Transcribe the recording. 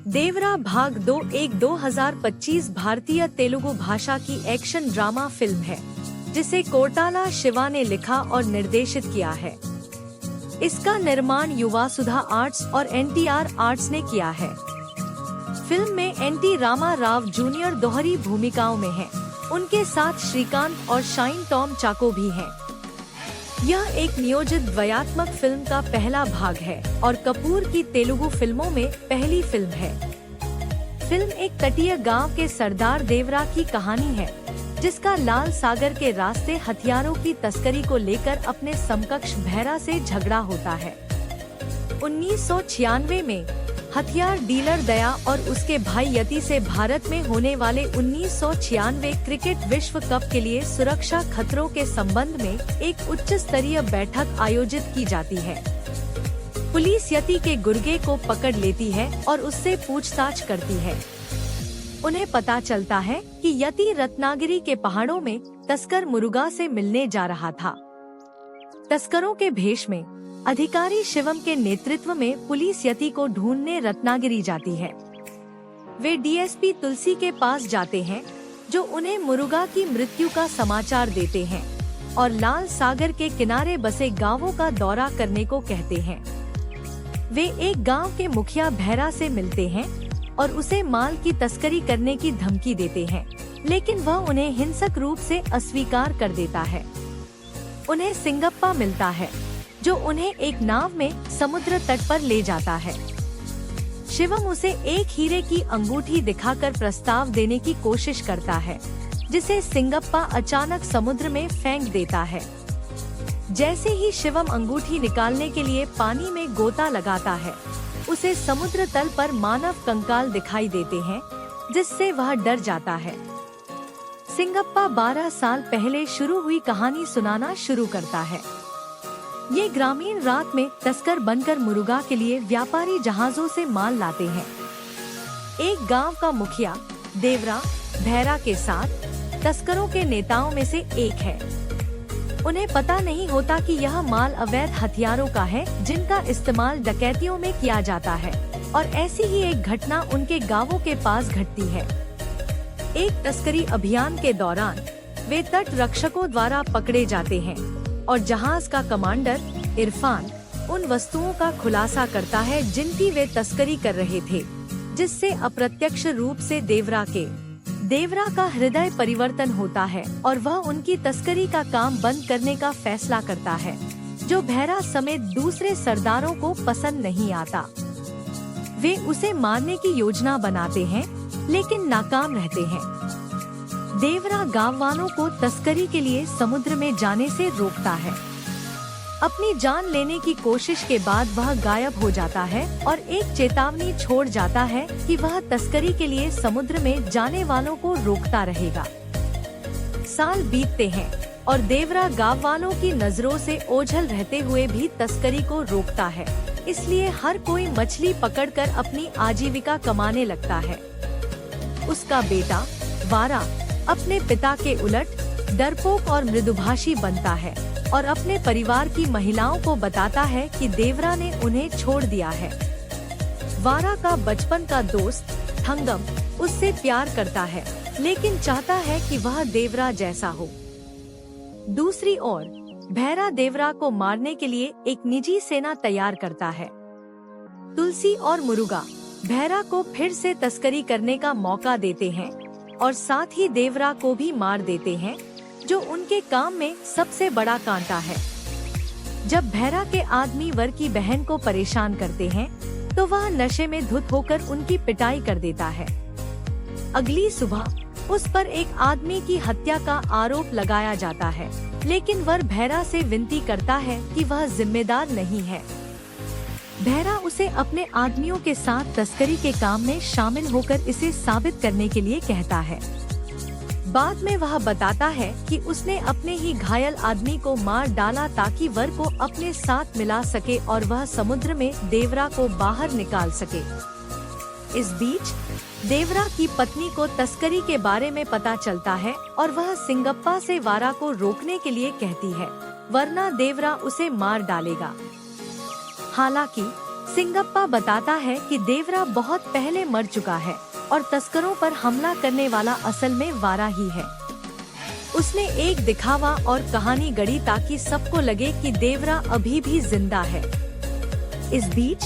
देवरा भाग 2 एक 2025 भारतीय तेलुगु भाषा की एक्शन ड्रामा फिल्म है जिसे कोटाला शिवा ने लिखा और निर्देशित किया है। इसका निर्माण युवासुधा आर्ट्स और NTR आर्ट्स ने किया है। फिल्म में NT रामा राव जूनियर दोहरी भूमिकाओं में हैं। उनके साथ श्रीकांत और शाइन टॉम चाको भी हैं। यह एक नियोजित द्वयात्मक फिल्म का पहला भाग है और कपूर की तेलुगु फिल्मों में पहली फिल्म है। फिल्म एक तटीय गांव के सरदार देवरा की कहानी है जिसका लाल सागर के रास्ते हथियारों की तस्करी को लेकर अपने समकक्ष भैरा से झगड़ा होता है। 1996 में हथियार डीलर दया और उसके भाई यति से भारत में होने वाले 1996 क्रिकेट विश्व कप के लिए सुरक्षा खतरों के संबंध में एक उच्च स्तरीय बैठक आयोजित की जाती है। पुलिस यति के गुर्गे को पकड़ लेती है और उससे पूछताछ करती है। उन्हें पता चलता है कि यति रत्नागिरी के पहाड़ों में तस्कर मुरुगा से मिलने जा रहा था। तस्करों के भेष में अधिकारी शिवम के नेतृत्व में पुलिस यति को ढूंढने रत्नागिरी जाती है। वे DSP तुलसी के पास जाते हैं जो उन्हें मुरुगा की मृत्यु का समाचार देते हैं और लाल सागर के किनारे बसे गांवों का दौरा करने को कहते हैं। वे एक गांव के मुखिया भैरा से मिलते हैं और उसे माल की तस्करी करने की धमकी देते हैं, लेकिन वह उन्हें हिंसक रूप से अस्वीकार कर देता है। उन्हें सिंगप्पा मिलता है जो उन्हें एक नाव में समुद्र तट पर ले जाता है। शिवम उसे एक हीरे की अंगूठी दिखाकर प्रस्ताव देने की कोशिश करता है जिसे सिंगप्पा अचानक समुद्र में फेंक देता है। जैसे ही शिवम अंगूठी निकालने के लिए पानी में गोता लगाता है, उसे समुद्र तल पर मानव कंकाल दिखाई देते हैं जिससे वह डर जाता है। सिंगप्पा 12 साल पहले शुरू हुई कहानी सुनाना शुरू करता है। ये ग्रामीण रात में तस्कर बनकर मुरुगा के लिए व्यापारी जहाजों से माल लाते हैं। एक गांव का मुखिया देवरा भैरा के साथ तस्करों के नेताओं में से एक है। उन्हें पता नहीं होता कि यह माल अवैध हथियारों का है जिनका इस्तेमाल डकैतियों में किया जाता है और ऐसी ही एक घटना उनके गांवों के पास घटती है। एक तस्करी अभियान के दौरान वे तट रक्षकों द्वारा पकड़े जाते हैं और जहाज का कमांडर इरफान उन वस्तुओं का खुलासा करता है जिनकी वे तस्करी कर रहे थे, जिससे अप्रत्यक्ष रूप से देवरा का हृदय परिवर्तन होता है और वह उनकी तस्करी का काम बंद करने का फैसला करता है, जो भैरा समेत दूसरे सरदारों को पसंद नहीं आता। वे उसे मारने की योजना बनाते हैं लेकिन नाकाम रहते हैं। देवरा गांव वालों को तस्करी के लिए समुद्र में जाने से रोकता है। अपनी जान लेने की कोशिश के बाद वह गायब हो जाता है और एक चेतावनी छोड़ जाता है कि वह तस्करी के लिए समुद्र में जाने वालों को रोकता रहेगा। साल बीतते हैं और देवरा गांव वालों की नजरों से ओझल रहते हुए भी तस्करी को रोकता है, इसलिए हर कोई मछली पकड़कर अपनी आजीविका कमाने लगता है। उसका बेटा वारा अपने पिता के उलट डरपोक और मृदुभाषी बनता है और अपने परिवार की महिलाओं को बताता है कि देवरा ने उन्हें छोड़ दिया है। वारा का बचपन का दोस्त थंगम उससे प्यार करता है लेकिन चाहता है कि वह देवरा जैसा हो। दूसरी ओर भैरा देवरा को मारने के लिए एक निजी सेना तैयार करता है। तुलसी और मुरुगा भैरा को फिर से तस्करी करने का मौका देते हैं और साथ ही देवरा को भी मार देते हैं, जो उनके काम में सबसे बड़ा कांटा है। जब भैरा के आदमी वर की बहन को परेशान करते हैं तो वह नशे में धुत होकर उनकी पिटाई कर देता है। अगली सुबह उस पर एक आदमी की हत्या का आरोप लगाया जाता है, लेकिन वर भैरा से विनती करता है कि वह जिम्मेदार नहीं है। भैरा उसे अपने आदमियों के साथ तस्करी के काम में शामिल होकर इसे साबित करने के लिए कहता है। बाद में वह बताता है कि उसने अपने ही घायल आदमी को मार डाला ताकि वर को अपने साथ मिला सके और वह समुद्र में देवरा को बाहर निकाल सके। इस बीच देवरा की पत्नी को तस्करी के बारे में पता चलता है और वह सिंगप्पा से वारा को रोकने के लिए कहती है, वरना देवरा उसे मार डालेगा। हालांकि सिंगप्पा बताता है कि देवरा बहुत पहले मर चुका है और तस्करों पर हमला करने वाला असल में वारा ही है। उसने एक दिखावा और कहानी गढ़ी ताकि सबको लगे कि देवरा अभी भी जिंदा है। इस बीच